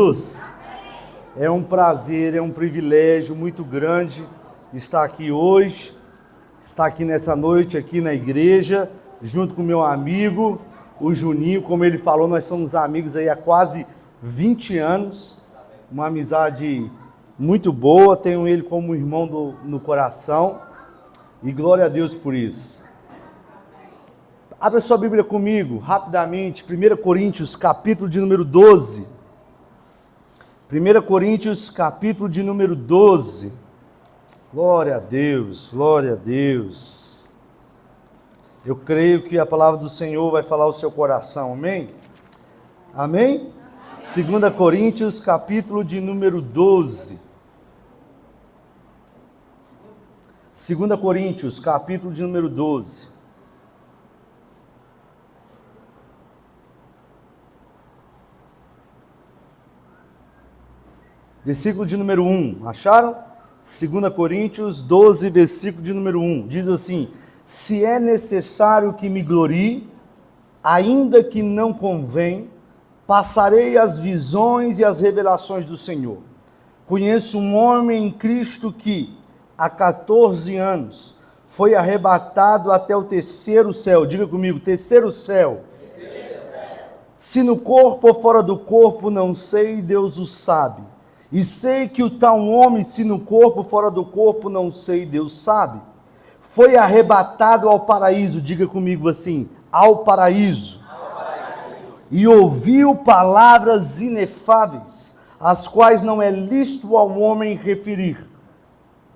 Jesus. É um prazer, é um privilégio muito grande estar aqui hoje, estar aqui nessa noite, aqui na igreja, junto com meu amigo, o Juninho. Como ele falou, nós somos amigos aí há quase 20 anos, uma amizade muito boa, tenho ele como irmão no coração, e glória a Deus por isso. Abra sua Bíblia comigo, rapidamente, 1 Coríntios, capítulo de número 12. 1 Coríntios, capítulo de número 12. Glória a Deus, glória a Deus. Eu creio que a palavra do Senhor vai falar ao seu coração, amém? Amém? 2 Coríntios, capítulo de número 12. 2 Coríntios, capítulo de número 12. Versículo de número 1, acharam? 2 Coríntios 12, versículo de número 1, diz assim: se é necessário que me glorie, ainda que não convém, passarei as visões e as revelações do Senhor. Conheço um homem em Cristo que, há 14 anos, foi arrebatado até o terceiro céu. Diga comigo, terceiro céu. Se no corpo ou fora do corpo, não sei, Deus o sabe. E sei que o tal homem, se no corpo, fora do corpo, não sei, Deus sabe. Foi arrebatado ao paraíso, diga comigo assim, ao paraíso. E ouviu palavras inefáveis, as quais não é lícito ao homem referir.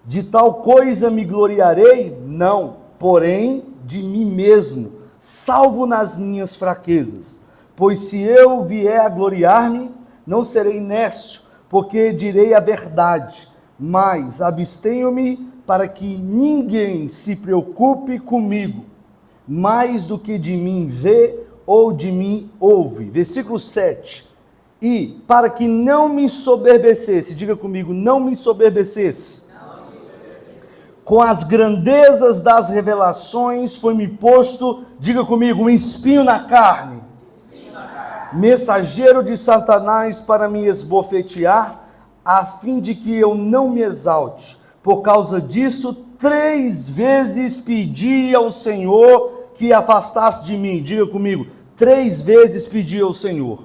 De tal coisa me gloriarei? Não, porém de mim mesmo, salvo nas minhas fraquezas. Pois se eu vier a gloriar-me, não serei nécio, porque direi a verdade, mas abstenho-me para que ninguém se preocupe comigo, mais do que de mim vê ou de mim ouve. Versículo 7. E para que não me ensoberbecesse, diga comigo, não me ensoberbecesse, com as grandezas das revelações foi-me posto, diga comigo, um espinho na carne, mensageiro de Satanás para me esbofetear, a fim de que eu não me exalte. Por causa disso, 3 vezes pedi ao Senhor que afastasse de mim. Diga comigo, 3 vezes pedi ao Senhor.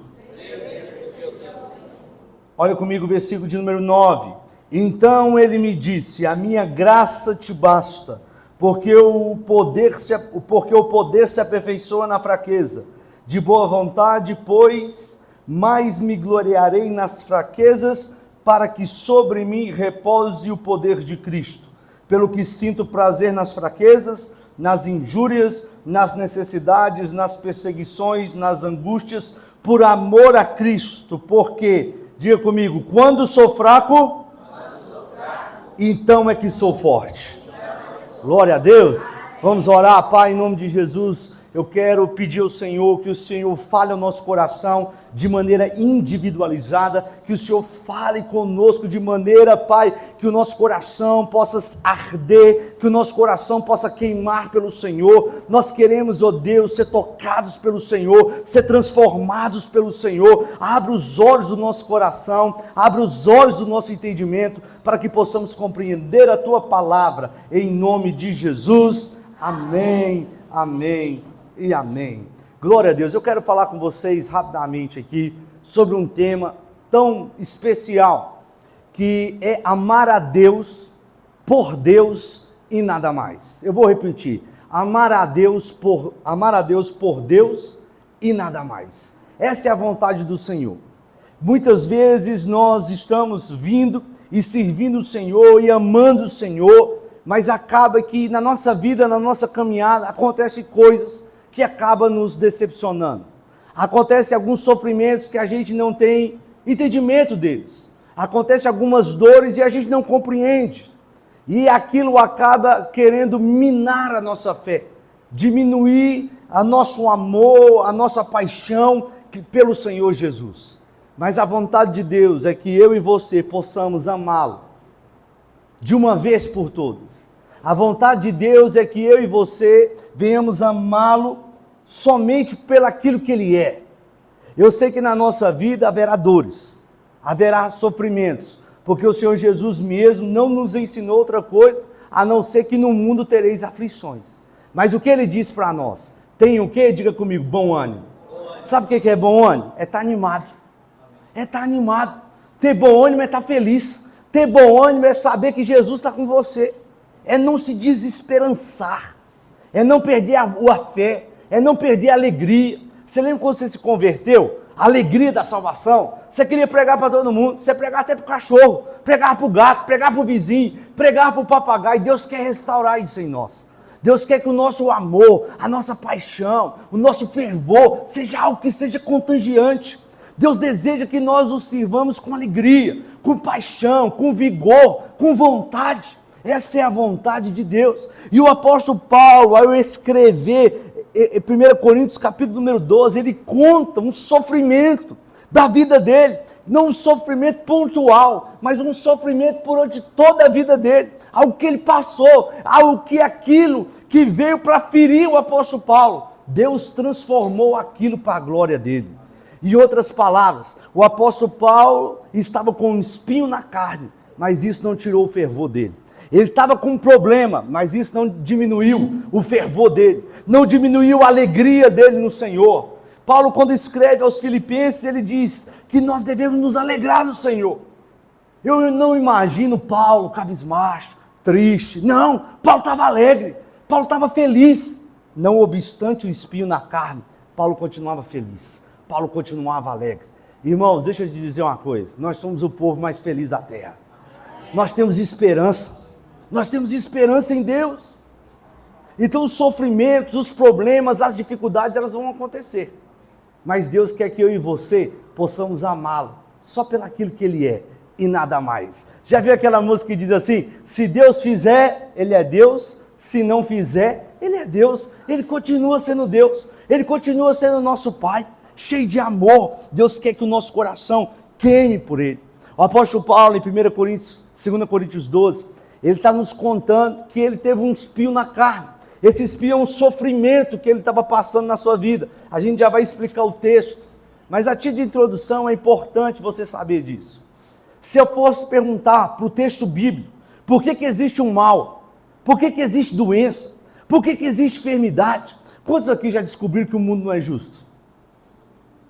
Olha comigo o versículo de número 9. Então ele me disse, a minha graça te basta, porque o poder se aperfeiçoa na fraqueza. De boa vontade, pois, mais me gloriarei nas fraquezas, para que sobre mim repouse o poder de Cristo. Pelo que sinto prazer nas fraquezas, nas injúrias, nas necessidades, nas perseguições, nas angústias, por amor a Cristo. Porque, diga comigo, quando sou fraco, então é que sou forte. Glória a Deus. Vamos orar, Pai, em nome de Jesus. Eu quero pedir ao Senhor que o Senhor fale ao nosso coração de maneira individualizada, que o Senhor fale conosco de maneira, Pai, que o nosso coração possa arder, que o nosso coração possa queimar pelo Senhor. Nós queremos, ó Deus, ser tocados pelo Senhor, ser transformados pelo Senhor. Abra os olhos do nosso coração, abra os olhos do nosso entendimento, para que possamos compreender a Tua palavra, em nome de Jesus. Amém, amém e amém. Glória a Deus. Eu quero falar com vocês rapidamente aqui sobre um tema tão especial, que é amar a Deus por e nada mais. Eu vou repetir: amar a Deus por Deus e nada mais. Essa é a vontade do Senhor. Muitas vezes nós estamos vindo e servindo o Senhor e amando o Senhor, mas acaba que na nossa vida, na nossa caminhada, acontecem coisas que acabam nos decepcionando. Acontecem alguns sofrimentos que a gente não tem entendimento deles. Acontecem algumas dores e a gente não compreende. E aquilo acaba querendo minar a nossa fé, diminuir o nosso amor, a nossa paixão pelo Senhor Jesus. Mas a vontade de Deus é que eu e você possamos amá-lo de uma vez por todas. A vontade de Deus é que eu e você venhamos amá-lo somente pelo aquilo que Ele é. Eu sei que na nossa vida haverá dores, haverá sofrimentos, porque o Senhor Jesus mesmo não nos ensinou outra coisa, a não ser que no mundo tereis aflições. Mas o que ele diz para nós? Tem o quê? Diga comigo, bom ânimo. Sabe o que é bom ânimo? É estar animado. É estar animado. Ter bom ânimo é estar feliz. Ter bom ânimo é saber que Jesus está com você. É não se desesperançar. É não perder a fé. É não perder a alegria. Você lembra quando você se converteu? A alegria da salvação. Você queria pregar para todo mundo. Você pregava até para o cachorro. Pregava para o gato. Pregava para o vizinho. Pregava para o papagaio. Deus quer restaurar isso em nós. Deus quer que o nosso amor, a nossa paixão, o nosso fervor, seja algo que seja contagiante. Deus deseja que nós o sirvamos com alegria, com paixão, com vigor, com vontade. Essa é a vontade de Deus. E o apóstolo Paulo, ao escrever 1 Coríntios capítulo número 12, ele conta um sofrimento da vida dele. Não um sofrimento pontual, mas um sofrimento durante toda a vida dele. Algo que ele passou, aquilo que veio para ferir o apóstolo Paulo. Deus transformou aquilo para a glória dele. Em outras palavras, o apóstolo Paulo estava com um espinho na carne, mas isso não tirou o fervor dele. Ele estava com um problema, mas isso não diminuiu o fervor dele, não diminuiu a alegria dele no Senhor. Paulo, quando escreve aos Filipenses, ele diz que nós devemos nos alegrar no Senhor. Eu não imagino Paulo cabisbaixo, triste. Não, Paulo estava alegre, Paulo estava feliz. Não obstante o espinho na carne, Paulo continuava feliz, Paulo continuava alegre. Irmãos, deixa eu te dizer uma coisa, nós somos o povo mais feliz da terra. Nós temos esperança em Deus. Então os sofrimentos, os problemas, as dificuldades, elas vão acontecer. Mas Deus quer que eu e você possamos amá-lo, só pelo aquilo que Ele é, e nada mais. Já viu aquela música que diz assim, se Deus fizer, Ele é Deus, se não fizer, Ele é Deus. Ele continua sendo Deus, Ele continua sendo nosso Pai, cheio de amor. Deus quer que o nosso coração queime por Ele. O apóstolo Paulo, em 2 Coríntios 12, ele está nos contando que ele teve um espinho na carne. Esse espinho é um sofrimento que ele estava passando na sua vida. A gente já vai explicar o texto, mas a título de introdução é importante você saber disso. Se eu fosse perguntar para o texto bíblico, por que existe um mal? Por que existe doença? Por que existe enfermidade? Quantos aqui já descobriram que o mundo não é justo?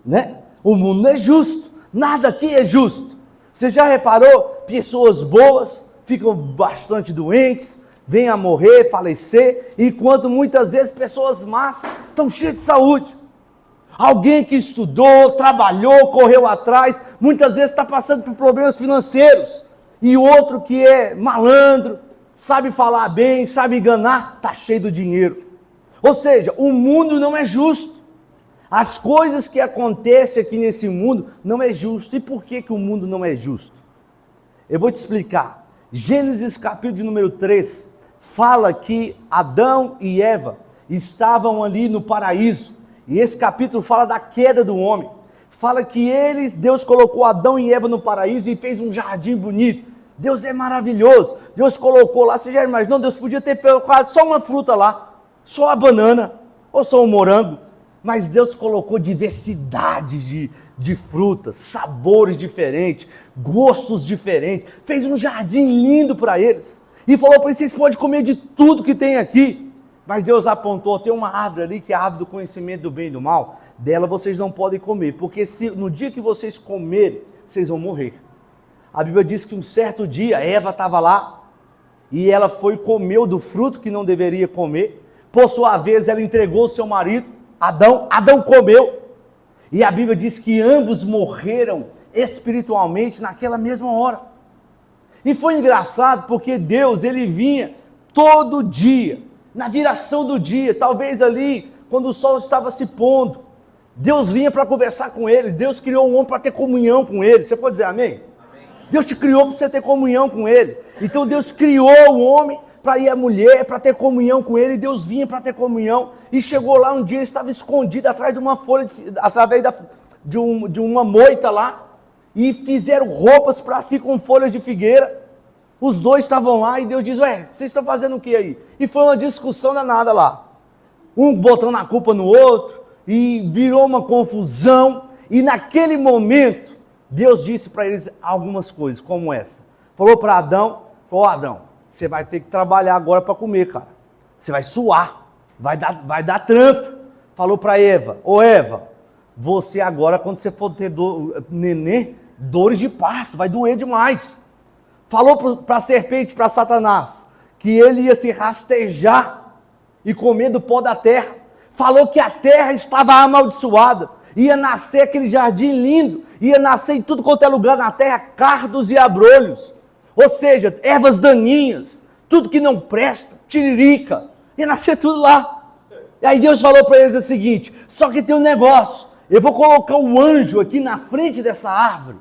Né? O mundo não é justo, nada aqui é justo. Você já reparou? Pessoas boas ficam bastante doentes, vêm a morrer, falecer, enquanto muitas vezes pessoas más estão cheias de saúde. Alguém que estudou, trabalhou, correu atrás, muitas vezes está passando por problemas financeiros, e outro que é malandro, sabe falar bem, sabe enganar, está cheio do dinheiro. Ou seja, o mundo não é justo. As coisas que acontecem aqui nesse mundo não é justo. E por que o mundo não é justo? Eu vou te explicar. Gênesis capítulo número 3 fala que Adão e Eva estavam ali no paraíso, e esse capítulo fala da queda do homem, fala que Deus colocou Adão e Eva no paraíso e fez um jardim bonito. Deus é maravilhoso, Deus colocou lá, você já imaginou, Deus podia ter colocado só uma fruta lá, só a banana, ou só um morango, mas Deus colocou diversidade de frutas, sabores diferentes, gostos diferentes, fez um jardim lindo para eles, e falou para eles, vocês podem comer de tudo que tem aqui, mas Deus apontou, tem uma árvore ali, que é a árvore do conhecimento do bem e do mal, dela vocês não podem comer, porque no dia que vocês comerem, vocês vão morrer. A Bíblia diz que um certo dia, Eva estava lá, e ela foi comeu do fruto que não deveria comer, por sua vez ela entregou o seu marido, Adão comeu, e a Bíblia diz que ambos morreram espiritualmente naquela mesma hora. E foi engraçado porque Deus, ele vinha todo dia, na viração do dia, talvez ali, quando o sol estava se pondo, Deus vinha para conversar com ele, Deus criou um homem para ter comunhão com ele. Você pode dizer amém? Amém. Deus te criou para você ter comunhão com ele. Então Deus criou o homem para ir a mulher, para ter comunhão com ele, e Deus vinha para ter comunhão, e chegou lá um dia, ele estava escondido atrás de uma folha, através de uma moita lá, e fizeram roupas para si com folhas de figueira. Os dois estavam lá, e Deus diz, vocês estão fazendo o que aí? E foi uma discussão danada lá, um botando a culpa no outro, e virou uma confusão, e naquele momento, Deus disse para eles algumas coisas, como essa. Falou para Adão, Adão, você vai ter que trabalhar agora para comer, cara. Você vai suar, vai dar trampo. Falou para Eva, Eva, você agora, quando você for ter nenê, dores de parto, vai doer demais. Falou para a serpente, para Satanás, que ele ia se rastejar e comer do pó da terra. Falou que a terra estava amaldiçoada, ia nascer aquele jardim lindo, ia nascer em tudo quanto é lugar na terra, cardos e abrolhos, ou seja, ervas daninhas, tudo que não presta, tiririca, ia nascer tudo lá. E aí Deus falou para eles o seguinte, só que tem um negócio, eu vou colocar um anjo aqui na frente dessa árvore,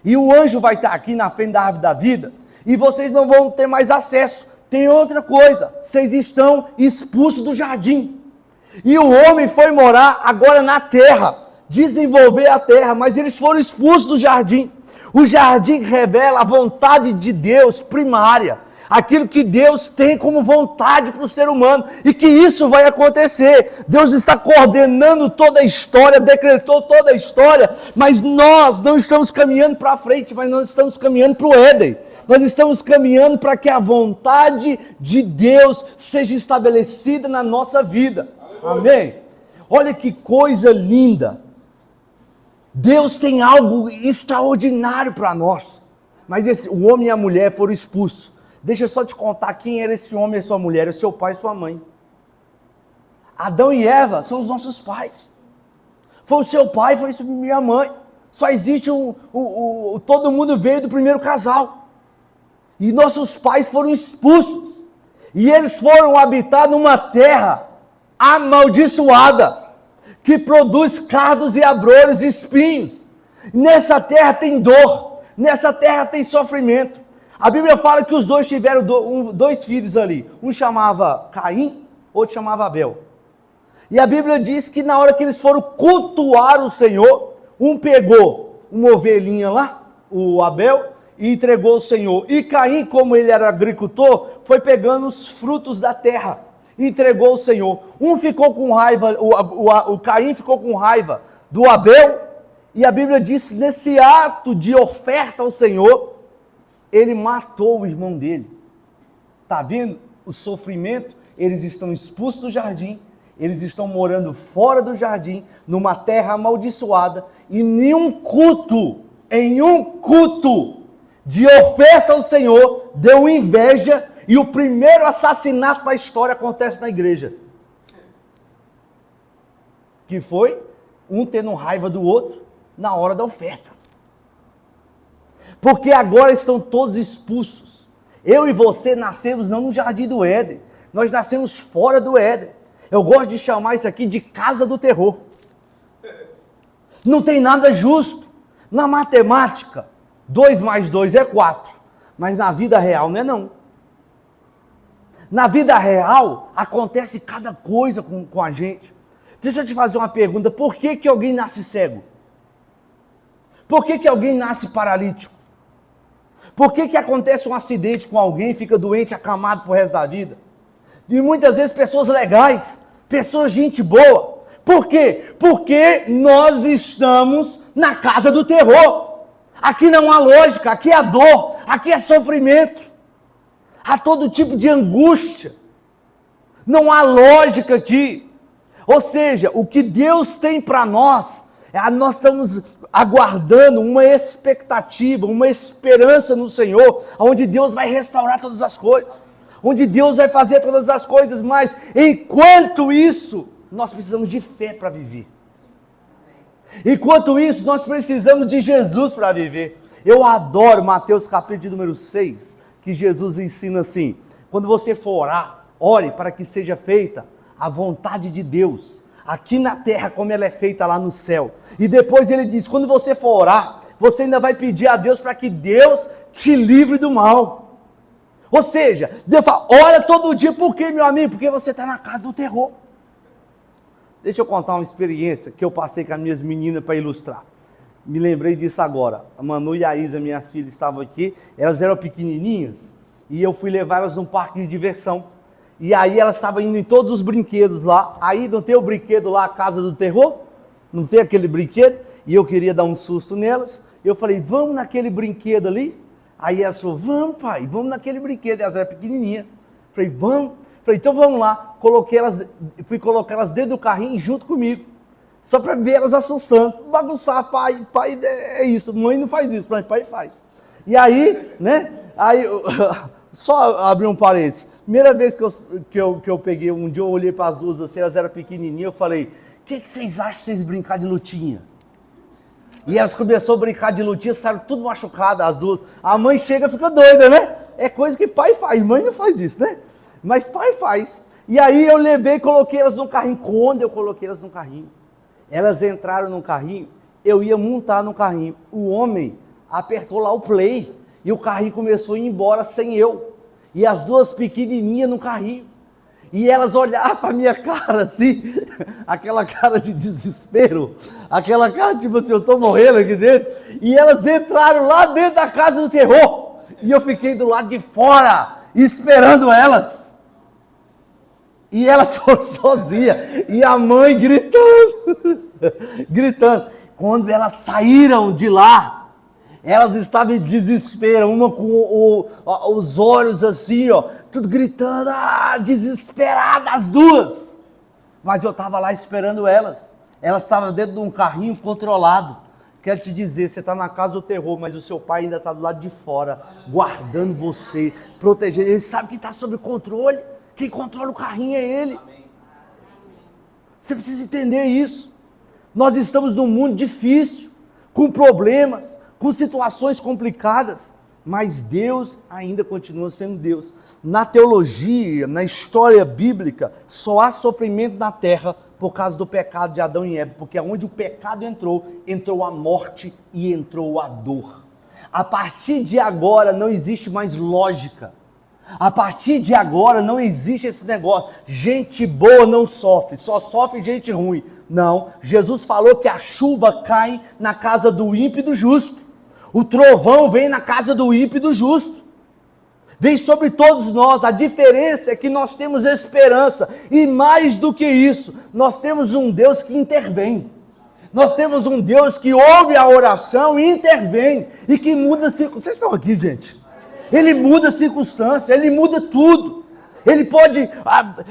e o anjo vai estar aqui na frente da árvore da vida, e vocês não vão ter mais acesso. Tem outra coisa, vocês estão expulsos do jardim. E o homem foi morar agora na terra, desenvolver a terra, mas eles foram expulsos do jardim. O jardim revela a vontade de Deus primária, aquilo que Deus tem como vontade para o ser humano, e que isso vai acontecer. Deus está coordenando toda a história, decretou toda a história, mas nós não estamos caminhando para frente, mas nós estamos caminhando para o Éden. Nós estamos caminhando para que a vontade de Deus seja estabelecida na nossa vida. Amém? Olha que coisa linda. Deus tem algo extraordinário para nós. Mas o homem e a mulher foram expulsos. Deixa eu só te contar quem era esse homem e essa mulher. É seu pai e sua mãe. Adão e Eva são os nossos pais. Foi o seu pai, foi minha mãe. Só existe todo mundo veio do primeiro casal. E nossos pais foram expulsos. E eles foram habitar numa terra amaldiçoada, que produz cardos e abrolhos e espinhos. Nessa terra tem dor, nessa terra tem sofrimento. A Bíblia fala que os dois tiveram dois filhos ali. Um chamava Caim, outro chamava Abel. E a Bíblia diz que na hora que eles foram cultuar o Senhor, um pegou uma ovelhinha lá, o Abel, e entregou ao Senhor. E Caim, como ele era agricultor, foi pegando os frutos da terra e entregou ao Senhor. Um ficou com raiva, o Caim ficou com raiva do Abel, e a Bíblia diz, nesse ato de oferta ao Senhor, ele matou o irmão dele. Está vendo o sofrimento? Eles estão expulsos do jardim, eles estão morando fora do jardim, numa terra amaldiçoada, e em um culto de oferta ao Senhor, deu inveja, e o primeiro assassinato da história acontece na igreja. Que foi um tendo raiva do outro na hora da oferta. Porque agora estão todos expulsos. Eu e você nascemos não no jardim do Éden, nós nascemos fora do Éden. Eu gosto de chamar isso aqui de casa do terror. Não tem nada justo. Na matemática, 2 mais 2 é 4, mas na vida real não é não. Na vida real, acontece cada coisa com a gente. Deixa eu te fazer uma pergunta, por que alguém nasce cego? Por que alguém nasce paralítico? Por que acontece um acidente com alguém e fica doente, acamado pro resto da vida? E muitas vezes pessoas legais, pessoas gente boa. Por quê? Porque nós estamos na casa do terror. Aqui não há lógica, aqui é dor, aqui é sofrimento. Há todo tipo de angústia. Não há lógica aqui. Ou seja, o que Deus tem para nós, nós estamos aguardando uma expectativa, uma esperança no Senhor, onde Deus vai restaurar todas as coisas, onde Deus vai fazer todas as coisas, mas enquanto isso, nós precisamos de fé para viver. Enquanto isso, nós precisamos de Jesus para viver. Eu adoro Mateus capítulo número 6, que Jesus ensina assim, quando você for orar, ore para que seja feita a vontade de Deus, aqui na terra como ela é feita lá no céu. E depois ele diz, quando você for orar, você ainda vai pedir a Deus para que Deus te livre do mal. Ou seja, Deus fala, ora todo dia, por quê, meu amigo? Porque você está na casa do terror. Deixa eu contar uma experiência que eu passei com as minhas meninas para ilustrar. Me lembrei disso agora. A Manu e a Isa, minhas filhas, estavam aqui. Elas eram pequenininhas e eu fui levar elas num parque de diversão. E aí elas estavam indo em todos os brinquedos lá. Aí não tem o brinquedo lá, a Casa do Terror? Não tem aquele brinquedo? E eu queria dar um susto nelas. Eu falei, vamos naquele brinquedo ali? Aí ela falou, vamos pai, vamos naquele brinquedo. Elas eram pequenininhas. Falei, vamos. Falei, então vamos lá. Fui colocar elas dentro do carrinho junto comigo. Só para ver elas assustando. Bagunçar, pai é isso. Mãe não faz isso, mas pai faz. E aí, né? Aí, só abrir um parênteses. Primeira vez que eu peguei, um dia eu olhei para as duas assim, elas eram pequenininhas, eu falei, o que vocês acham de vocês brincar de lutinha? E elas começaram a brincar de lutinha, saíram tudo machucadas, as duas. A mãe chega e fica doida, né? É coisa que pai faz, mãe não faz isso, né? Mas pai faz. E aí eu levei e coloquei elas no carrinho. Quando eu coloquei elas no carrinho, elas entraram no carrinho, eu ia montar no carrinho. O homem apertou lá o play e o carrinho começou a ir embora sem eu. E as duas pequenininhas no carrinho. E elas olhavam para minha cara assim, aquela cara de desespero, aquela cara tipo assim, eu estou morrendo aqui dentro. E elas entraram lá dentro da casa do terror. E eu fiquei do lado de fora, esperando elas. E elas foram sozinhas. E a mãe gritando, gritando. Quando elas saíram de lá, elas estavam em desespero, uma com os olhos assim, ó, tudo gritando, desesperadas as duas. Mas eu estava lá esperando elas. Elas estavam dentro de um carrinho controlado. Quero te dizer, você está na casa do terror, mas o seu pai ainda está do lado de fora, guardando você, protegendo. Ele sabe que está sob controle. Quem controla o carrinho é ele. Você precisa entender isso. Nós estamos num mundo difícil, com problemas, com situações complicadas, mas Deus ainda continua sendo Deus. Na teologia, na história bíblica, só há sofrimento na terra por causa do pecado de Adão e Eva, porque onde o pecado entrou a morte e entrou a dor. A partir de agora não existe mais lógica. A partir de agora não existe esse negócio, gente boa não sofre, só sofre gente ruim. Não, Jesus falou que a chuva cai na casa do ímpio e do justo. O trovão vem na casa do ímpio e do justo. Vem sobre todos nós. A diferença é que nós temos esperança. E mais do que isso, nós temos um Deus que intervém. Nós temos um Deus que ouve a oração e intervém. E que muda circunstâncias. Vocês estão aqui, gente? Ele muda circunstâncias, ele muda tudo. Ele pode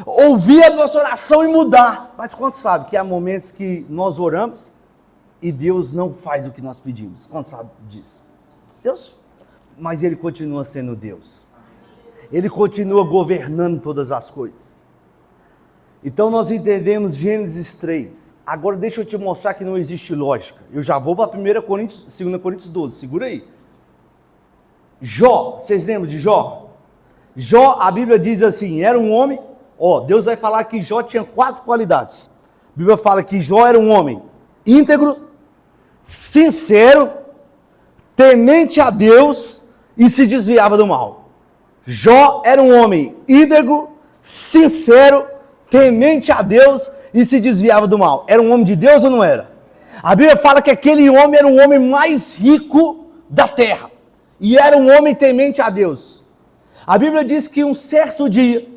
ouvir a nossa oração e mudar. Mas quantos sabem que há momentos que nós oramos e Deus não faz o que nós pedimos? Quantos sabem disso? Deus, mas Ele continua sendo Deus. Ele continua governando todas as coisas. Então nós entendemos Gênesis 3. Agora deixa eu te mostrar que não existe lógica. Eu já vou para 2 Coríntios 12, segura aí. Jó, vocês lembram de Jó? Jó, a Bíblia diz assim, era um homem, Deus vai falar que Jó tinha 4 qualidades. A Bíblia fala que Jó era um homem íntegro, sincero, temente a Deus e se desviava do mal. Jó era um homem íntegro, sincero, temente a Deus e se desviava do mal. Era um homem de Deus ou não era? A Bíblia fala que aquele homem era o homem mais rico da terra. E era um homem temente a Deus. A Bíblia diz que um certo dia,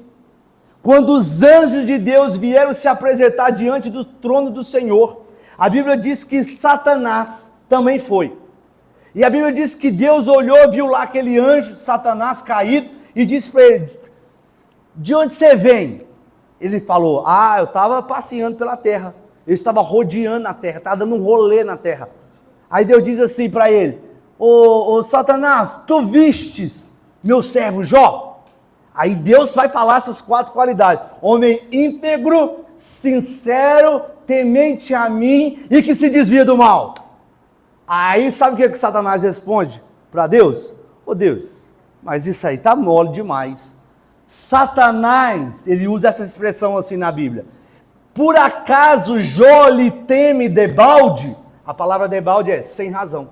quando os anjos de Deus vieram se apresentar diante do trono do Senhor, a Bíblia diz que Satanás também foi. E a Bíblia diz que Deus olhou, viu lá aquele anjo, Satanás caído, e disse para ele, de onde você vem? Ele falou, eu estava passeando pela terra, eu estava rodeando a terra, estava dando um rolê na terra. Aí Deus diz assim para ele, Ô Satanás, tu vistes meu servo Jó? Aí Deus vai falar essas 4 qualidades. Homem íntegro, sincero, temente a mim e que se desvia do mal. Aí sabe o que Satanás responde para Deus? Deus, mas isso aí tá mole demais. Satanás, ele usa essa expressão assim na Bíblia. Por acaso Jó lhe teme debalde? A palavra debalde é sem razão.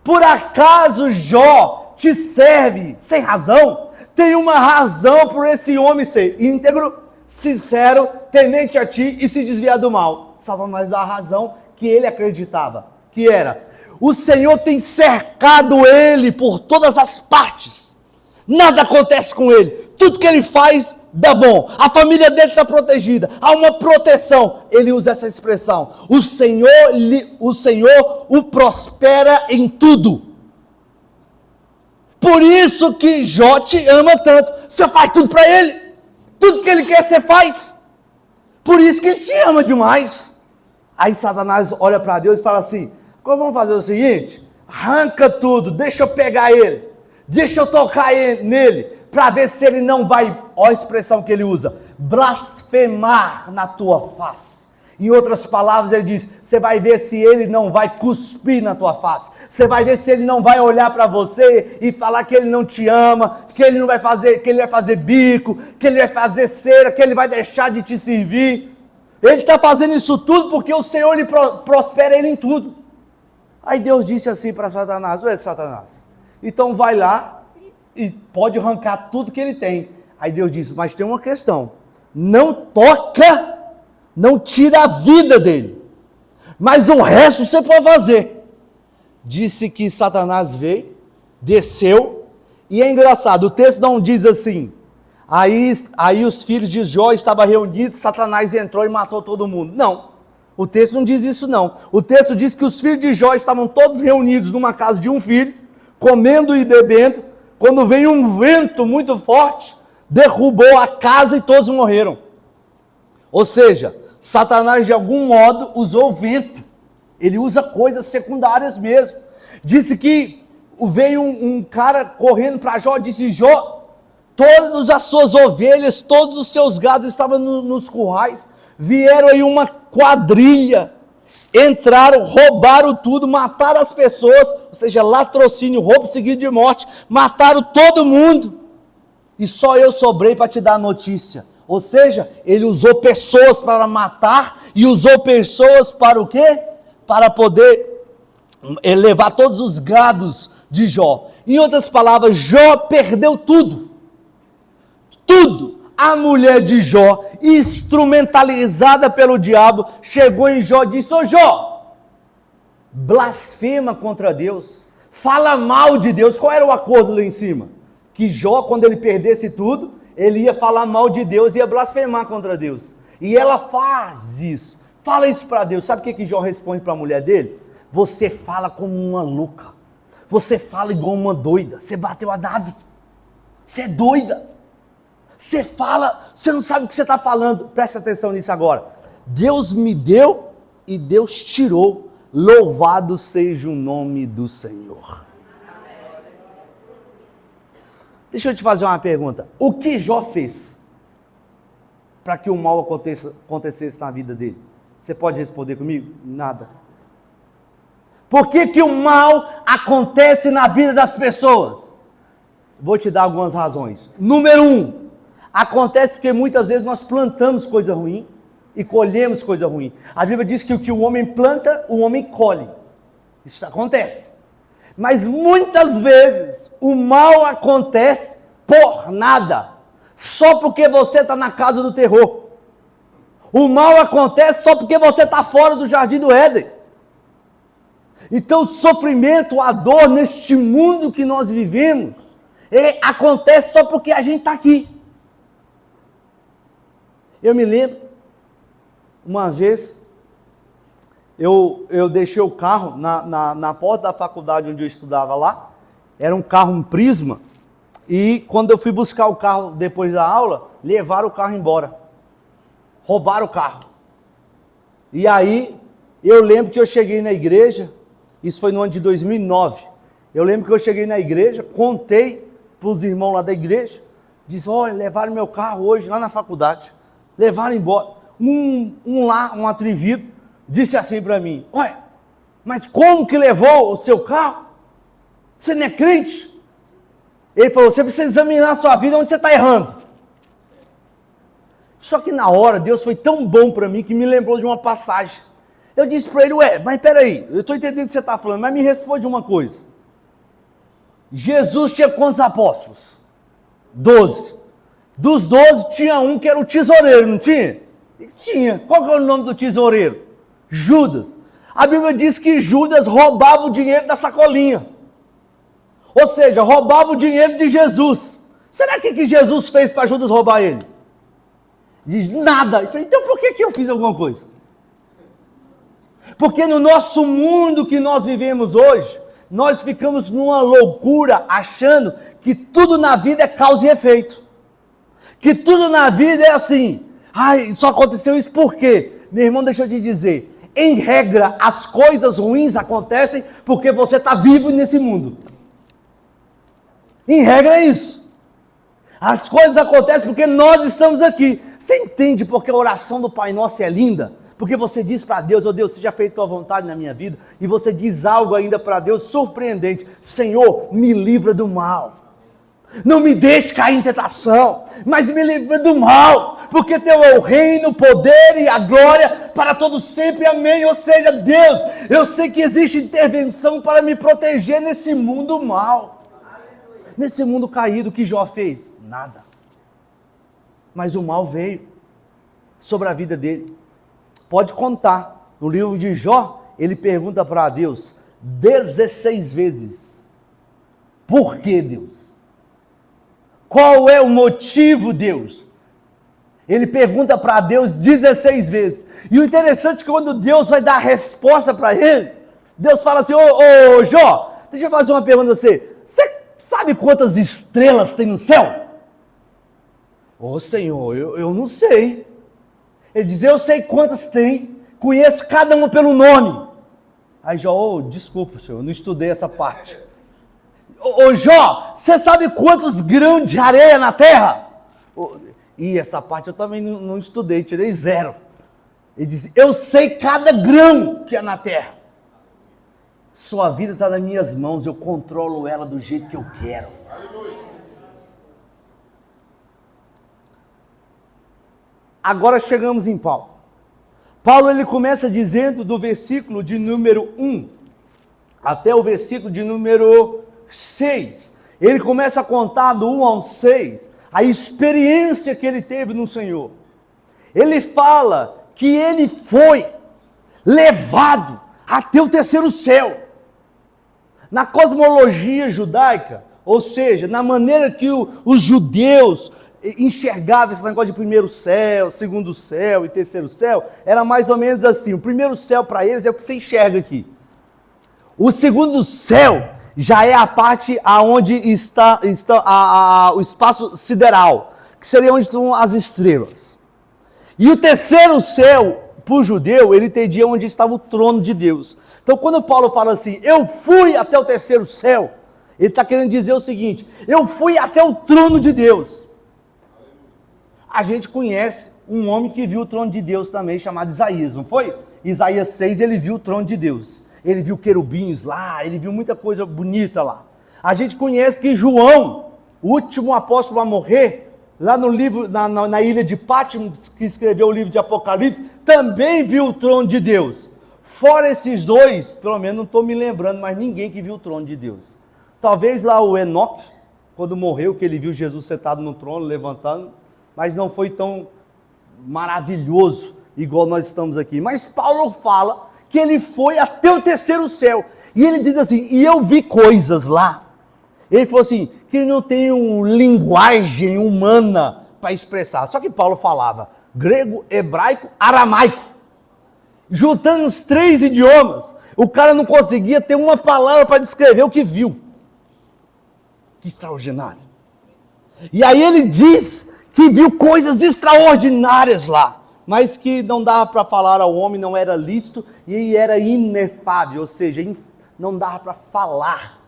Por acaso Jó te serve sem razão? Tem uma razão por esse homem ser íntegro, sincero, temente a ti e se desviar do mal. Satanás dá a razão que ele acreditava, que era, o Senhor tem cercado ele por todas as partes. Nada acontece com ele. Tudo que ele faz, dá bom, a família dele está protegida, há uma proteção. Ele usa essa expressão: o Senhor o prospera em tudo. Por isso que Jó te ama tanto. Você faz tudo para ele, tudo que ele quer você faz. Por isso que ele te ama demais. Aí Satanás olha para Deus e fala assim: agora vamos fazer o seguinte, arranca tudo, deixa eu pegar ele, deixa eu tocar nele, para ver se ele não vai, olha a expressão que ele usa, blasfemar na tua face. Em outras palavras, ele diz: você vai ver se ele não vai cuspir na tua face. Você vai ver se ele não vai olhar para você e falar que ele não te ama, que ele não vai fazer, que ele vai fazer bico, que ele vai fazer cera, que ele vai deixar de te servir. Ele está fazendo isso tudo porque o Senhor ele prospera ele em tudo. Aí Deus disse assim para Satanás: ué, Satanás, então vai lá e pode arrancar tudo que ele tem. Aí Deus disse: mas tem uma questão, não toca, não tira a vida dele, mas o resto você pode fazer. Disse que Satanás veio, desceu, e é engraçado, o texto não diz assim, aí os filhos de Jó estavam reunidos, Satanás entrou e matou todo mundo. Não, o texto não diz isso não. O texto diz que os filhos de Jó estavam todos reunidos numa casa de um filho, comendo e bebendo, quando veio um vento muito forte, derrubou a casa e todos morreram. Ou seja, Satanás de algum modo usou o vento. Ele usa coisas secundárias mesmo. Disse que veio um cara correndo para Jó, disse: Jó, todas as suas ovelhas, todos os seus gados estavam nos currais, vieram aí uma quadrilha, entraram, roubaram tudo, mataram as pessoas, ou seja, latrocínio, roubo seguido de morte, mataram todo mundo, e só eu sobrei para te dar a notícia. Ou seja, ele usou pessoas para matar, e usou pessoas para o quê? Para poder levar todos os gados de Jó. Em outras palavras, Jó perdeu tudo. Tudo. A mulher de Jó, instrumentalizada pelo diabo, chegou em Jó e disse: ô Jó, blasfema contra Deus, fala mal de Deus. Qual era o acordo lá em cima? Que Jó, quando ele perdesse tudo, ele ia falar mal de Deus, ia blasfemar contra Deus. E ela faz isso. Fala isso para Deus. Sabe o que Jó responde para a mulher dele? Você fala como uma louca. Você fala igual uma doida. Você bateu a nave. Você é doida. Você fala, você não sabe o que você está falando. Presta atenção nisso agora. Deus me deu e Deus tirou. Louvado seja o nome do Senhor. Deixa eu te fazer uma pergunta. O que Jó fez para que o mal acontecesse na vida dele? Você pode responder comigo? Nada. Por que o mal acontece na vida das pessoas? Vou te dar algumas razões. Número 1, acontece porque muitas vezes nós plantamos coisa ruim e colhemos coisa ruim. A Bíblia diz que o que o homem planta, o homem colhe. Isso acontece. Mas muitas vezes o mal acontece por nada. Só porque você está na casa do terror. O mal acontece só porque você está fora do jardim do Éden. Então o sofrimento, a dor neste mundo que nós vivemos, acontece só porque a gente está aqui. Eu me lembro, uma vez, eu deixei o carro na porta da faculdade onde eu estudava lá, era um carro, um Prisma, e quando eu fui buscar o carro depois da aula, levaram o carro embora. Roubaram o carro. E aí, eu lembro que eu cheguei na igreja, isso foi no ano de 2009, eu lembro que eu cheguei na igreja, contei para os irmãos lá da igreja, disse: olha, levaram meu carro hoje lá na faculdade, levaram embora. Um atrevido, disse assim para mim: olha, mas como que levou o seu carro? Você não é crente? Ele falou: você precisa examinar a sua vida onde você está errando. Só que na hora, Deus foi tão bom para mim que me lembrou de uma passagem. Eu disse para ele: ué, mas peraí, eu estou entendendo o que você está falando, mas me responde uma coisa. Jesus tinha quantos apóstolos? 12. Dos 12 tinha um que era o tesoureiro, não tinha? Tinha. Qual que é o nome do tesoureiro? Judas. A Bíblia diz que Judas roubava o dinheiro da sacolinha. Ou seja, roubava o dinheiro de Jesus. Será que Jesus fez para Judas roubar ele? Diz nada. Eu falei, então por que eu fiz alguma coisa? Porque no nosso mundo que nós vivemos hoje, nós ficamos numa loucura achando que tudo na vida é causa e efeito. Que tudo na vida é assim. Ai, só aconteceu isso por quê? Meu irmão, deixa eu te dizer. Em regra, as coisas ruins acontecem porque você está vivo nesse mundo. Em regra é isso. As coisas acontecem porque nós estamos aqui. Você entende porque a oração do Pai Nosso é linda? Porque você diz para Deus, oh Deus, seja feita a tua vontade na minha vida. E você diz algo ainda para Deus surpreendente. Senhor, me livra do mal. Não me deixe cair em tentação, mas me livra do mal. Porque teu é o reino, o poder e a glória para todos sempre, amém. Ou seja, Deus, eu sei que existe intervenção para me proteger nesse mundo mal. Nesse mundo caído, que Jó fez? Nada. Mas o mal veio sobre a vida dele. Pode contar, no livro de Jó, ele pergunta para Deus 16 vezes. Por que, Deus? Qual é o motivo, Deus? Ele pergunta para Deus 16 vezes. E o interessante é que quando Deus vai dar a resposta para ele, Deus fala assim, ô Jó, deixa eu fazer uma pergunta a você. Você sabe quantas estrelas tem no céu? Ô Senhor, eu não sei. Ele diz, eu sei quantas tem, conheço cada uma pelo nome. Aí Jó, desculpa Senhor, eu não estudei essa parte. Ô Jó, você sabe quantos grãos de areia na terra? E essa parte eu também não estudei, tirei 0. Ele diz, eu sei cada grão que é na terra. Sua vida está nas minhas mãos, eu controlo ela do jeito que eu quero. Agora chegamos em Paulo. Paulo ele começa dizendo do versículo de número 1 até o versículo de número 6. Ele começa a contar do 1 ao 6, a experiência que ele teve no Senhor. Ele fala que ele foi levado até o terceiro céu. Na cosmologia judaica, ou seja, na maneira que os judeus enxergavam esse negócio de primeiro céu, segundo céu e terceiro céu, era mais ou menos assim. O primeiro céu para eles é o que você enxerga aqui. O segundo céu já é a parte aonde está o espaço sideral, que seria onde estão as estrelas. E o terceiro céu, para o judeu, ele entendia onde estava o trono de Deus. Então, quando Paulo fala assim, eu fui até o terceiro céu, ele está querendo dizer o seguinte, eu fui até o trono de Deus. A gente conhece um homem que viu o trono de Deus também, chamado Isaías, não foi? Isaías 6, ele viu o trono de Deus. Ele viu querubins lá, ele viu muita coisa bonita lá. A gente conhece que João, o último apóstolo a morrer, lá no livro, na ilha de Patmos, que escreveu o livro de Apocalipse, também viu o trono de Deus. Fora esses dois, pelo menos não estou me lembrando, mas ninguém que viu o trono de Deus. Talvez lá o Enoque, quando morreu, que ele viu Jesus sentado no trono, levantando, mas não foi tão maravilhoso, igual nós estamos aqui. Mas Paulo fala que ele foi até o terceiro céu, e ele diz assim, e eu vi coisas lá. Ele falou assim, que ele não tem uma linguagem humana para expressar, só que Paulo falava grego, hebraico, aramaico, juntando os 3 idiomas, o cara não conseguia ter uma palavra para descrever o que viu. Que extraordinário. E aí ele diz que viu coisas extraordinárias lá, mas que não dava para falar ao homem, não era lícito, e era inefável, ou seja, não dava para falar,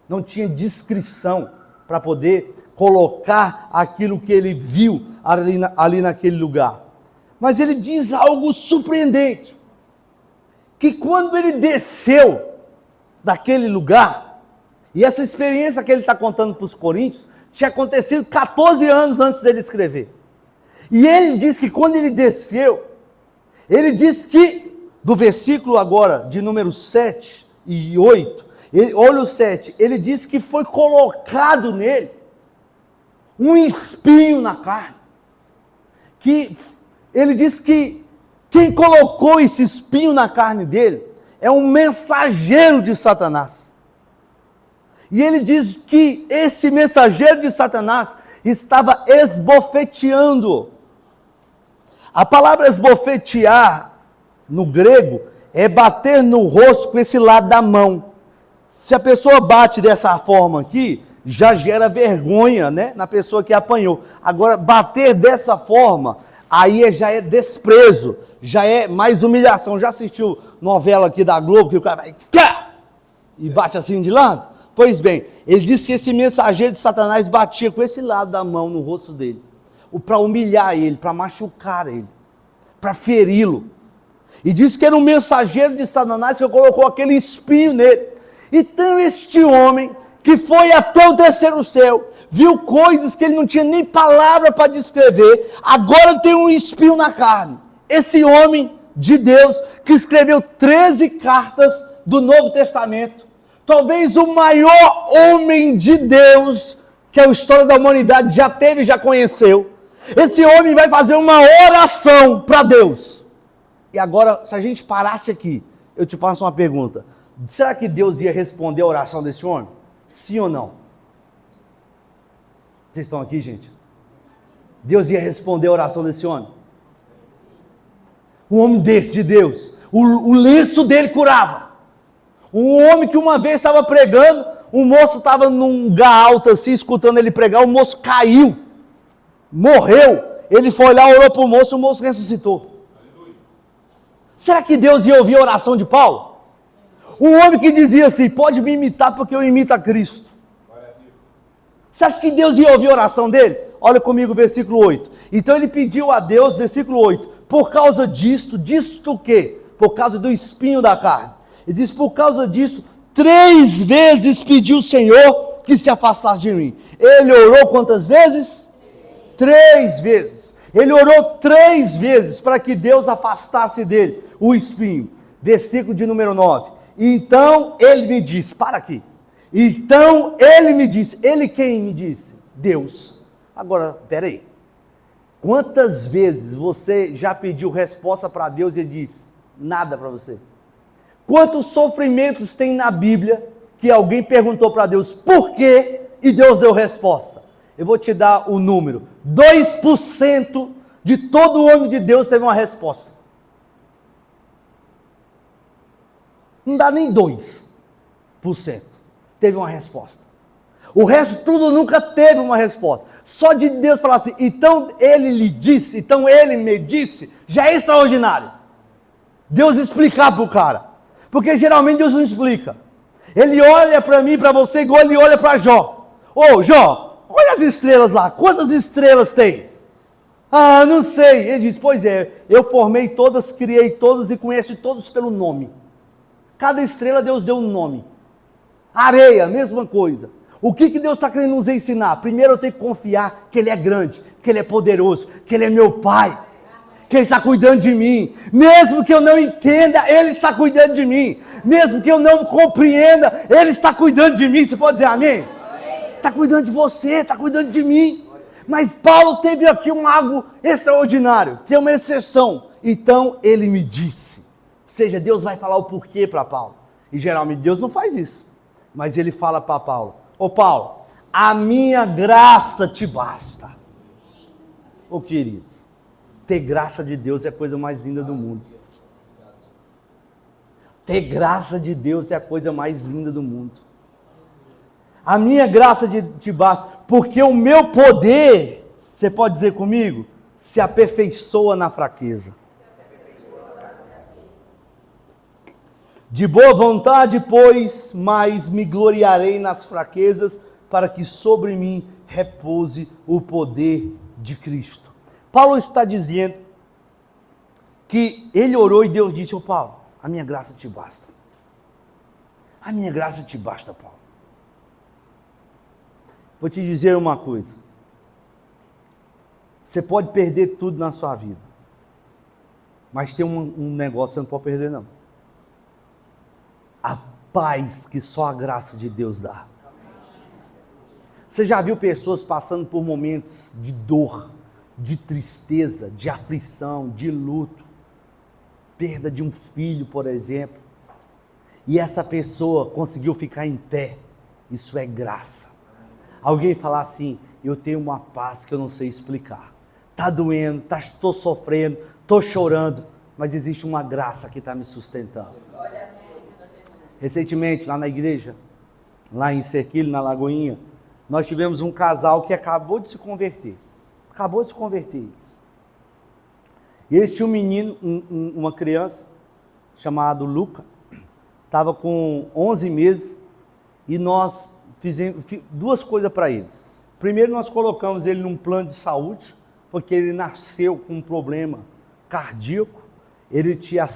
não tinha descrição para poder colocar aquilo que ele viu ali naquele lugar. Mas ele diz algo surpreendente, que quando ele desceu daquele lugar, e essa experiência que ele está contando para os coríntios, tinha acontecido 14 anos antes dele escrever. E ele diz que quando ele desceu, ele diz que, do versículo agora, de número 7 e 8, olha o 7, ele diz que foi colocado nele um espinho na carne. Que ele diz que quem colocou esse espinho na carne dele é um mensageiro de Satanás. E ele diz que esse mensageiro de Satanás estava esbofeteando A palavra esbofetear, no grego, é bater no rosto com esse lado da mão. Se a pessoa bate dessa forma aqui, já gera vergonha, né, na pessoa que apanhou. Agora, bater dessa forma, aí já é desprezo, já é mais humilhação. Já assistiu novela aqui da Globo, que o cara vai e bate assim de lado? Pois bem, ele disse que esse mensageiro de Satanás batia com esse lado da mão no rosto dele, para humilhar ele, para machucar ele, para feri-lo. E disse que era um mensageiro de Satanás que colocou aquele espinho nele. Então este homem, que foi até o terceiro céu, viu coisas que ele não tinha nem palavra para descrever, agora tem um espinho na carne. Esse homem de Deus, que escreveu 13 cartas do Novo Testamento, talvez o maior homem de Deus que a história da humanidade já teve e já conheceu. Esse homem vai fazer uma oração para Deus. E agora, se a gente parasse aqui, eu te faço uma pergunta. Será que Deus ia responder a oração desse homem? Sim ou não? Vocês estão aqui, gente? Deus ia responder a oração desse homem? Um homem desse de Deus, o lenço dele curava. Um homem que uma vez estava pregando, um moço estava num lugar alto assim, escutando ele pregar, o moço caiu, morreu. Ele foi lá, orou para o moço ressuscitou. Será que Deus ia ouvir a oração de Paulo? Um homem que dizia assim, pode me imitar porque eu imito a Cristo. Você acha que Deus ia ouvir a oração dele? Olha comigo o versículo 8. Então ele pediu a Deus, versículo 8, por causa disto o quê? Por causa do espinho da carne. Ele diz, por causa disso, 3 vezes pediu o Senhor que se afastasse de mim. Ele orou quantas vezes? 3 vezes. Ele orou 3 vezes para que Deus afastasse dele o espinho. Versículo de número 9. Então ele me disse, para aqui. Então ele me disse, ele quem me disse? Deus. Agora, peraí. Quantas vezes você já pediu resposta para Deus e ele disse nada para você? Quantos sofrimentos tem na Bíblia que alguém perguntou para Deus por quê e Deus deu resposta? Eu vou te dar o número. 2% de todo homem de Deus teve uma resposta. Não dá nem 2%. Teve uma resposta. O resto tudo nunca teve uma resposta. Só de Deus falar assim, então ele lhe disse, então ele me disse, já é extraordinário. Deus explicar para o cara. Porque geralmente Deus não explica. Ele olha para mim, para você, igual ele olha para Jó. Ô Jó, olha as estrelas lá, quantas estrelas tem? Ah, não sei. Ele diz, pois é, eu formei todas, criei todas e conheço todos pelo nome. Cada estrela Deus deu um nome. Areia, mesma coisa. O que Deus está querendo nos ensinar? Primeiro eu tenho que confiar que Ele é grande, que Ele é poderoso, que Ele é meu Pai, que Ele está cuidando de mim. Mesmo que eu não entenda, Ele está cuidando de mim. Mesmo que eu não compreenda, Ele está cuidando de mim. Você pode dizer amém? Está cuidando de você, está cuidando de mim. Mas Paulo teve aqui algo extraordinário, que é uma exceção. Então ele me disse. Ou seja, Deus vai falar o porquê para Paulo. E geralmente Deus não faz isso. Mas ele fala para Paulo, ô Paulo, a minha graça te basta. Ô querido, ter graça de Deus é a coisa mais linda do mundo. Ter graça de Deus é a coisa mais linda do mundo. A minha graça te basta, porque o meu poder, você pode dizer comigo, se aperfeiçoa na fraqueza. De boa vontade, pois, mas me gloriarei nas fraquezas, para que sobre mim repouse o poder de Cristo. Paulo está dizendo que ele orou e Deus disse, ô Paulo, a minha graça te basta. A minha graça te basta, Paulo. Vou te dizer uma coisa. Você pode perder tudo na sua vida. Mas tem um negócio que você não pode perder, não. A paz que só a graça de Deus dá. Você já viu pessoas passando por momentos de dor, de tristeza, de aflição, de luto, perda de um filho, por exemplo, e essa pessoa conseguiu ficar em pé? Isso é graça. Alguém falar assim, eu tenho uma paz que eu não sei explicar. está doendo, estou sofrendo, estou chorando, mas existe uma graça que está me sustentando. Recentemente, lá na igreja, lá em Serquilho, na Lagoinha, nós tivemos um casal que acabou de se converter. E eles tinham um menino, uma criança, chamado Luca, estava com 11 meses, e nós fizemos duas coisas para eles. Primeiro, nós colocamos ele num plano de saúde, porque ele nasceu com um problema cardíaco, ele tinha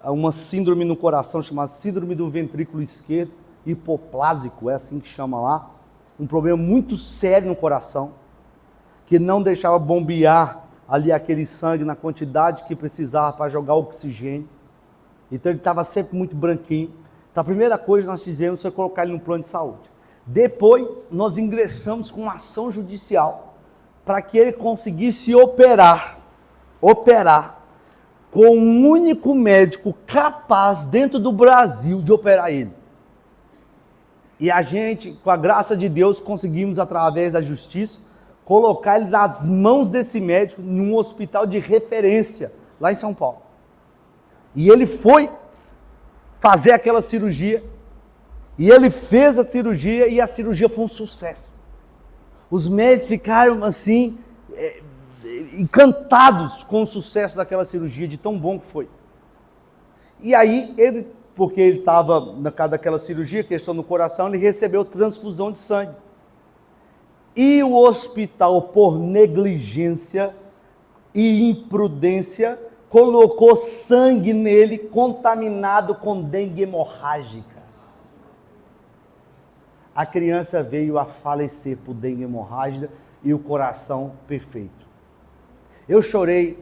uma síndrome no coração, chamada síndrome do ventrículo esquerdo, hipoplásico, é assim que chama lá, um problema muito sério no coração, que não deixava bombear ali aquele sangue na quantidade que precisava para jogar oxigênio. Então ele estava sempre muito branquinho. Então a primeira coisa que nós fizemos foi colocar ele no plano de saúde. Depois nós ingressamos com uma ação judicial para que ele conseguisse operar com um único médico capaz dentro do Brasil de operar ele. E a gente, com a graça de Deus, conseguimos através da justiça colocar ele nas mãos desse médico em um hospital de referência lá em São Paulo. E ele foi fazer aquela cirurgia, e ele fez a cirurgia, e a cirurgia foi um sucesso. Os médicos ficaram assim, encantados com o sucesso daquela cirurgia, de tão bom que foi. E aí, porque ele estava na casa daquela cirurgia, questão no coração, ele recebeu transfusão de sangue. E o hospital, por negligência e imprudência, colocou sangue nele contaminado com dengue hemorrágica. A criança veio a falecer por dengue hemorrágica e o coração perfeito. Eu chorei,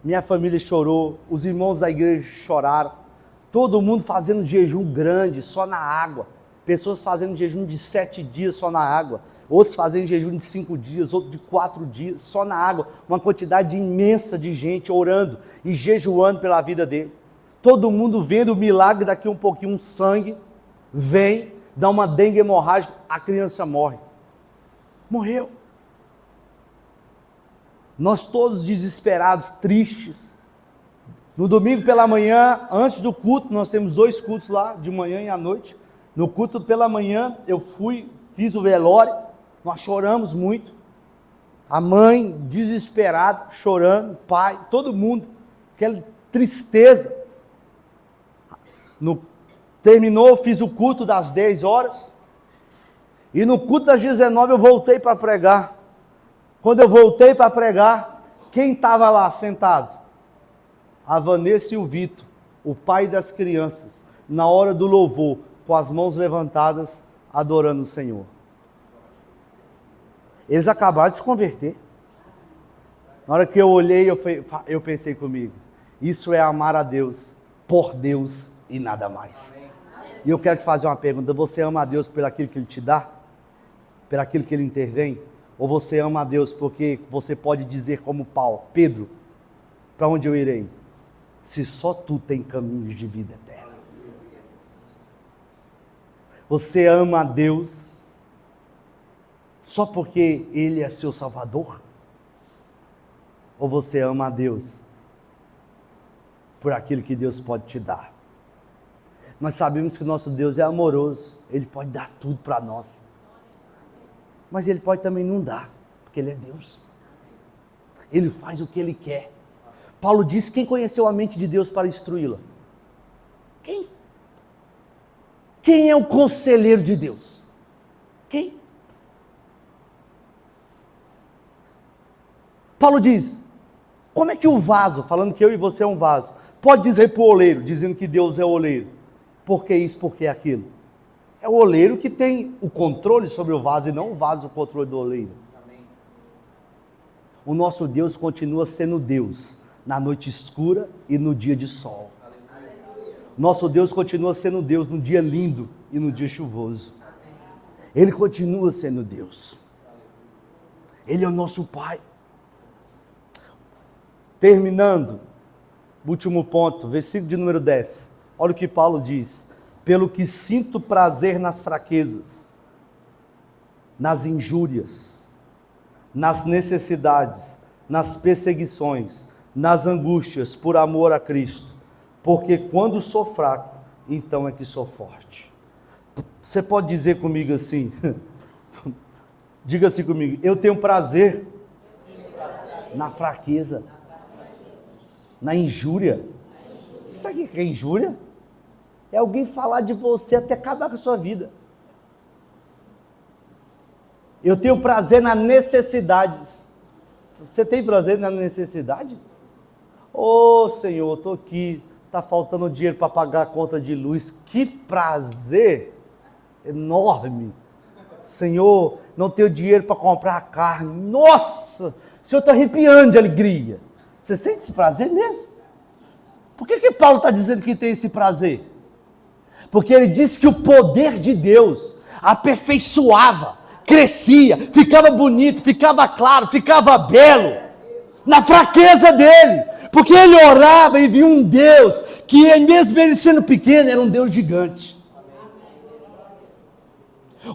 minha família chorou, os irmãos da igreja choraram, todo mundo fazendo jejum grande, só na água. Pessoas fazendo jejum de 7 dias só na água. Outros fazendo jejum de 5 dias, outros de 4 dias, só na água. Uma quantidade imensa de gente orando e jejuando pela vida dele. Todo mundo vendo o milagre, daqui um pouquinho um sangue vem, dá uma dengue hemorrágica, a criança morre. Morreu. Nós todos desesperados, tristes. No domingo pela manhã, antes do culto, nós temos 2 cultos lá, de manhã e à noite. No culto pela manhã, eu fiz o velório. Nós choramos muito, a mãe desesperada, chorando, o pai, todo mundo, aquela tristeza. Terminou, fiz o culto das 10 horas, e no culto das 19 eu voltei para pregar. Quando eu voltei para pregar, quem estava lá sentado? A Vanessa e o Vitor, o pai das crianças, na hora do louvor, com as mãos levantadas, adorando o Senhor. Eles acabaram de se converter. Na hora que eu olhei, eu pensei comigo, isso é amar a Deus, por Deus e nada mais. E eu quero te fazer uma pergunta, você ama a Deus por aquilo que Ele te dá? Por aquilo que Ele intervém? Ou você ama a Deus porque você pode dizer como Pedro, para onde eu irei? Se só tu tem caminhos de vida eterna. Você ama a Deus só porque Ele é seu Salvador? Ou você ama a Deus por aquilo que Deus pode te dar? Nós sabemos que o nosso Deus é amoroso, Ele pode dar tudo para nós. Mas Ele pode também não dar, porque Ele é Deus. Ele faz o que Ele quer. Paulo disse, quem conheceu a mente de Deus para instruí-la? Quem? Quem é o conselheiro de Deus? Quem? Paulo diz, como é que o vaso, falando que eu e você é um vaso, pode dizer para o oleiro, dizendo que Deus é o oleiro? Por que isso, por que aquilo? É o oleiro que tem o controle sobre o vaso e não o vaso o controle do oleiro. Amém. O nosso Deus continua sendo Deus na noite escura e no dia de sol. Nosso Deus continua sendo Deus no dia lindo e no dia chuvoso. Ele continua sendo Deus. Ele é o nosso Pai. Terminando, último ponto, versículo de número 10. Olha o que Paulo diz. Pelo que sinto prazer nas fraquezas, nas injúrias, nas necessidades, nas perseguições, nas angústias, por amor a Cristo. Porque quando sou fraco, então é que sou forte. Você pode dizer comigo assim, diga assim comigo, eu tenho prazer na fraqueza, na injúria. Você sabe o que é injúria? É alguém falar de você até acabar com a sua vida. Eu tenho prazer na necessidade. Você tem prazer na necessidade? Ô Senhor, estou aqui, está faltando dinheiro para pagar a conta de luz. Que prazer enorme. Senhor, não tenho dinheiro para comprar a carne. Nossa, o Senhor está arrepiando de alegria. Você sente esse prazer mesmo? Por que Paulo está dizendo que tem esse prazer? Porque ele disse que o poder de Deus aperfeiçoava, crescia, ficava bonito, ficava claro, ficava belo, na fraqueza dele, porque ele orava e via um Deus, que mesmo ele sendo pequeno, era um Deus gigante,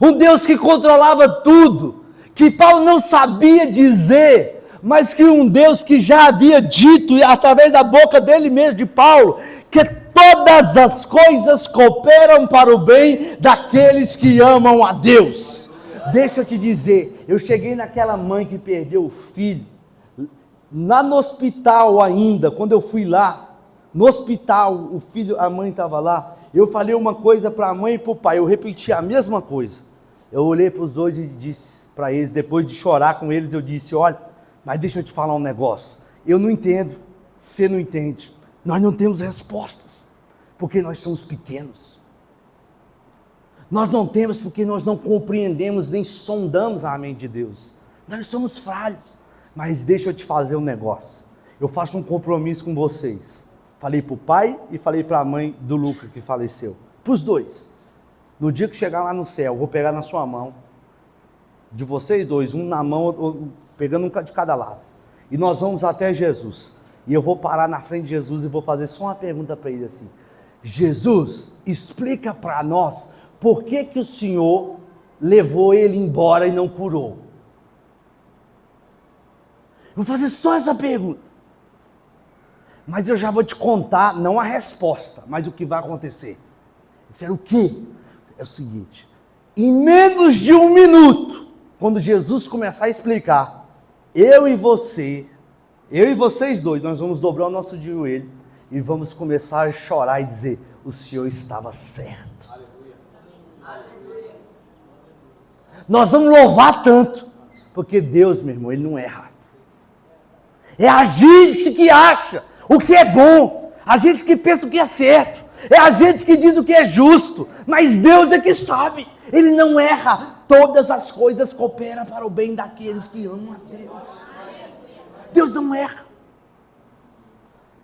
um Deus que controlava tudo, que Paulo não sabia dizer, mas que um Deus que já havia dito, através da boca dele mesmo, de Paulo, que todas as coisas cooperam para o bem daqueles que amam a Deus. Deixa eu te dizer, eu cheguei naquela mãe que perdeu o filho, lá no hospital ainda, quando eu fui lá, no hospital, o filho, a mãe estava lá, eu falei uma coisa para a mãe e para o pai, eu repeti a mesma coisa, eu olhei para os dois e disse para eles, depois de chorar com eles, eu disse, olha, mas deixa eu te falar um negócio, eu não entendo, você não entende, nós não temos respostas, porque nós somos pequenos. Nós não temos porque nós não compreendemos nem sondamos a mente de Deus. Nós somos falhos. Mas deixa eu te fazer um negócio. Eu faço um compromisso com vocês. Falei para o pai e falei para a mãe do Luca que faleceu. Para os dois. No dia que chegar lá no céu, eu vou pegar na sua mão. De vocês dois, um na mão, pegando um de cada lado. E nós vamos até Jesus. E eu vou parar na frente de Jesus e vou fazer só uma pergunta para ele assim. Jesus, explica para nós por que o Senhor levou ele embora e não curou? Vou fazer só essa pergunta. Mas eu já vou te contar, não a resposta, mas o que vai acontecer. Disseram o quê? É o seguinte, em menos de um minuto, quando Jesus começar a explicar, eu e vocês dois, nós vamos dobrar o nosso joelho e vamos começar a chorar e dizer, o Senhor estava certo. Nós vamos louvar tanto, porque Deus, meu irmão, Ele não erra. É a gente que acha o que é bom, a gente que pensa o que é certo, é a gente que diz o que é justo, mas Deus é que sabe, Ele não erra, todas as coisas cooperam para o bem daqueles que amam a Deus. Deus não erra.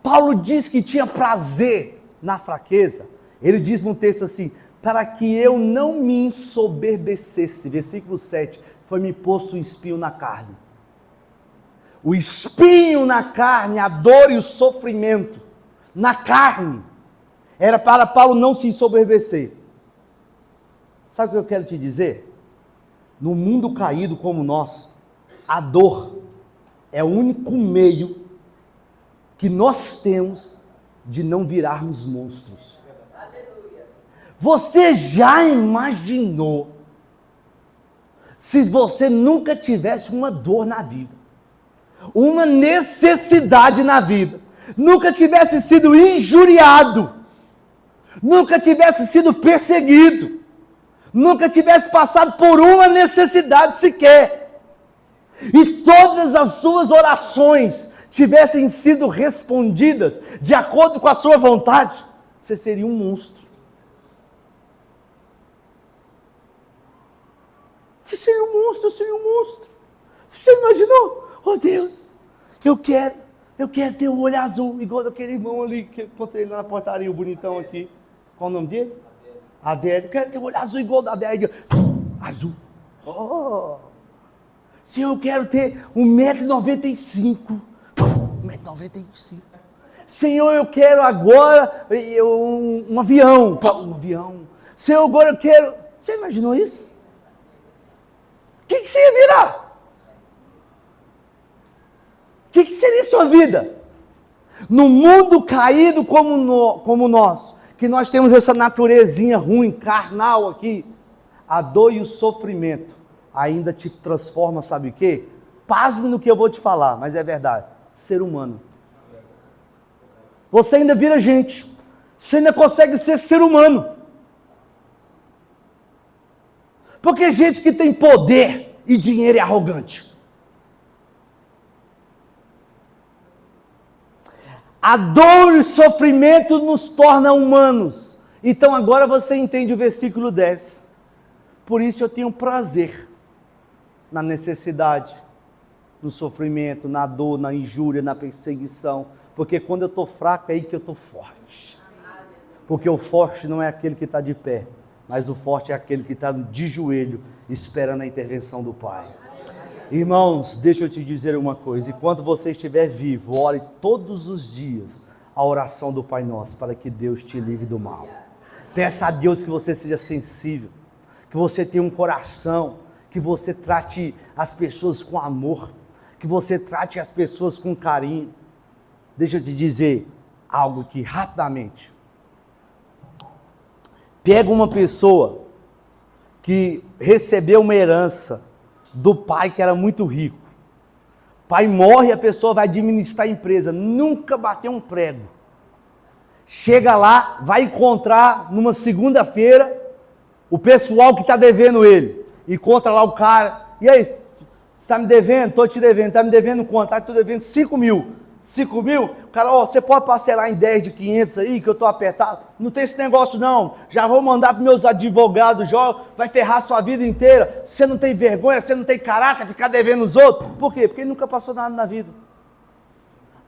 Paulo diz que tinha prazer na fraqueza, ele diz num texto assim, para que eu não me ensoberbecesse, versículo 7, foi-me posto um espinho na carne. O espinho na carne, a dor e o sofrimento, na carne, era para Paulo não se ensoberbecer. Sabe o que eu quero te dizer? No mundo caído como o nosso, a dor é o único meio que nós temos de não virarmos monstros. Você já imaginou se você nunca tivesse uma dor na vida, uma necessidade na vida, nunca tivesse sido injuriado, nunca tivesse sido perseguido, nunca tivesse passado por uma necessidade sequer, e todas as suas orações tivessem sido respondidas de acordo com a sua vontade, você seria um monstro. Você seria um monstro, eu seria um monstro. Você já imaginou? Oh Deus, eu quero ter o olho azul, igual daquele irmão ali que eu encontrei lá na portaria, o bonitão aqui. Qual o nome dele? Adélio. Eu quero ter o olho azul igual da Adélio. Azul. Oh! Se eu quero ter 1,95 m. 1,95 m. Senhor, eu quero agora um avião. Um avião. Senhor, agora eu quero... Você imaginou isso? O que você ia virar? sua vida. No mundo caído como nós, que nós temos essa naturezinha ruim, carnal aqui, a dor e o sofrimento ainda te transforma, sabe o quê? Pasme no que eu vou te falar, mas é verdade, ser humano. Você ainda vira gente, você ainda consegue ser ser humano. Porque gente que tem poder e dinheiro é arrogante. A dor e o sofrimento nos torna humanos. Então agora você entende o versículo 10. Por isso eu tenho prazer na necessidade, no sofrimento, na dor, na injúria, na perseguição. Porque quando eu estou fraco é aí que eu estou forte. Porque o forte não é aquele que está de pé, mas o forte é aquele que está de joelho, esperando a intervenção do Pai. Irmãos, deixa eu te dizer uma coisa. Enquanto você estiver vivo, ore todos os dias a oração do Pai Nosso, para que Deus te livre do mal. Peça a Deus que você seja sensível, que você tenha um coração, que você trate as pessoas com amor, que você trate as pessoas com carinho. Deixa eu te dizer algo aqui rapidamente. Pega uma pessoa que recebeu uma herança do pai que era muito rico. O pai morre e a pessoa vai administrar a empresa, nunca bateu um prego. Chega lá, vai encontrar numa segunda-feira o pessoal que está devendo ele. Encontra lá o cara, e aí, você está me devendo? Estou te devendo. Está me devendo quanto? Estou devendo 5 mil. 5 mil? O cara, você pode parcelar em 10 de 500 aí, que eu estou apertado? Não tem esse negócio não, já vou mandar para meus advogados, vai ferrar a sua vida inteira. Você não tem vergonha, você não tem caráter, ficar devendo os outros. Por quê? Porque ele nunca passou nada na vida.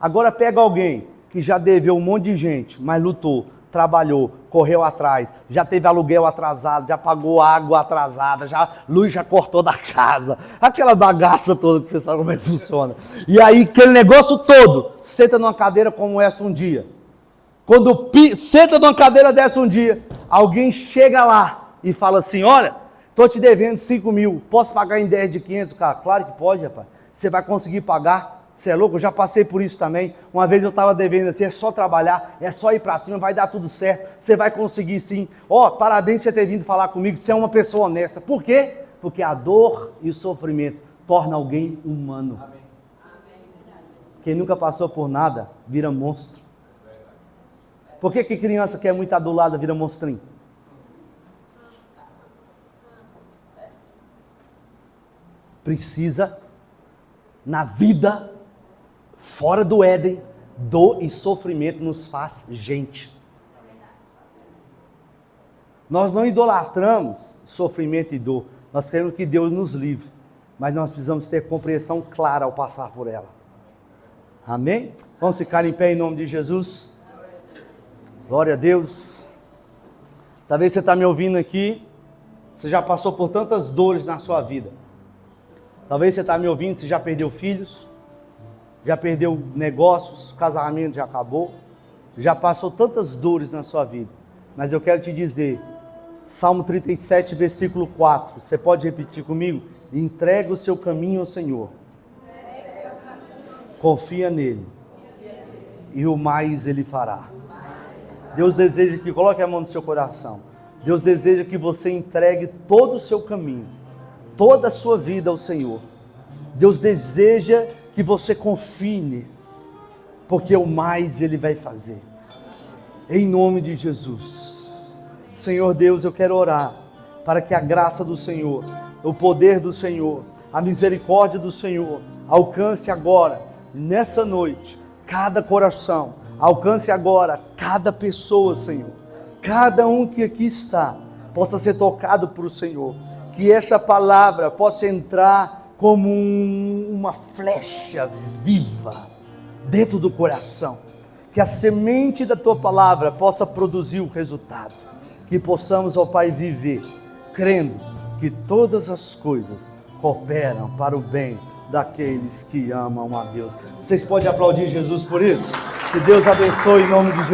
Agora pega alguém que já deveu um monte de gente, mas lutou, trabalhou, correu atrás, já teve aluguel atrasado, já pagou água atrasada, luz já cortou da casa, aquela bagaça toda que você sabe como é que funciona. E aí aquele negócio todo, senta numa cadeira como essa um dia. Quando senta numa cadeira dessa um dia, alguém chega lá e fala assim, olha, estou te devendo 5 mil, posso pagar em 10 de 500, cara? Claro que pode, rapaz. Você vai conseguir pagar. Você é louco? Eu já passei por isso também. Uma vez eu estava devendo assim, é só trabalhar, é só ir para cima, vai dar tudo certo, você vai conseguir sim. Parabéns por você ter vindo falar comigo, você é uma pessoa honesta. Por quê? Porque a dor e o sofrimento torna alguém humano. Amém. Quem nunca passou por nada, vira monstro. Por que criança que é muito adulada vira monstrinho? Precisa, na vida, fora do Éden, dor e sofrimento nos faz gente. Nós não idolatramos sofrimento e dor. Nós queremos que Deus nos livre. Mas nós precisamos ter compreensão clara ao passar por ela. Amém? Vamos ficar em pé em nome de Jesus. Glória a Deus. Talvez você está me ouvindo aqui. Você já passou por tantas dores na sua vida. Talvez você está me ouvindo, você já perdeu filhos. Já perdeu negócios, casamento já acabou, já passou tantas dores na sua vida. Mas eu quero te dizer, Salmo 37, versículo 4, você pode repetir comigo? Entrega o seu caminho ao Senhor, confia nele, e o mais ele fará. Deus deseja que, coloque a mão no seu coração, Deus deseja que você entregue todo o seu caminho, toda a sua vida ao Senhor. Deus deseja que você confie nele, porque o mais ele vai fazer, em nome de Jesus. Senhor Deus, eu quero orar, para que a graça do Senhor, o poder do Senhor, a misericórdia do Senhor, alcance agora, nessa noite, cada coração, alcance agora, cada pessoa, Senhor, cada um que aqui está, possa ser tocado por o Senhor, que essa palavra possa entrar como uma flecha viva dentro do coração, que a semente da tua palavra possa produzir o resultado, que possamos, ó Pai, viver crendo que todas as coisas cooperam para o bem daqueles que amam a Deus. Vocês podem aplaudir Jesus por isso? Que Deus abençoe em nome de Jesus.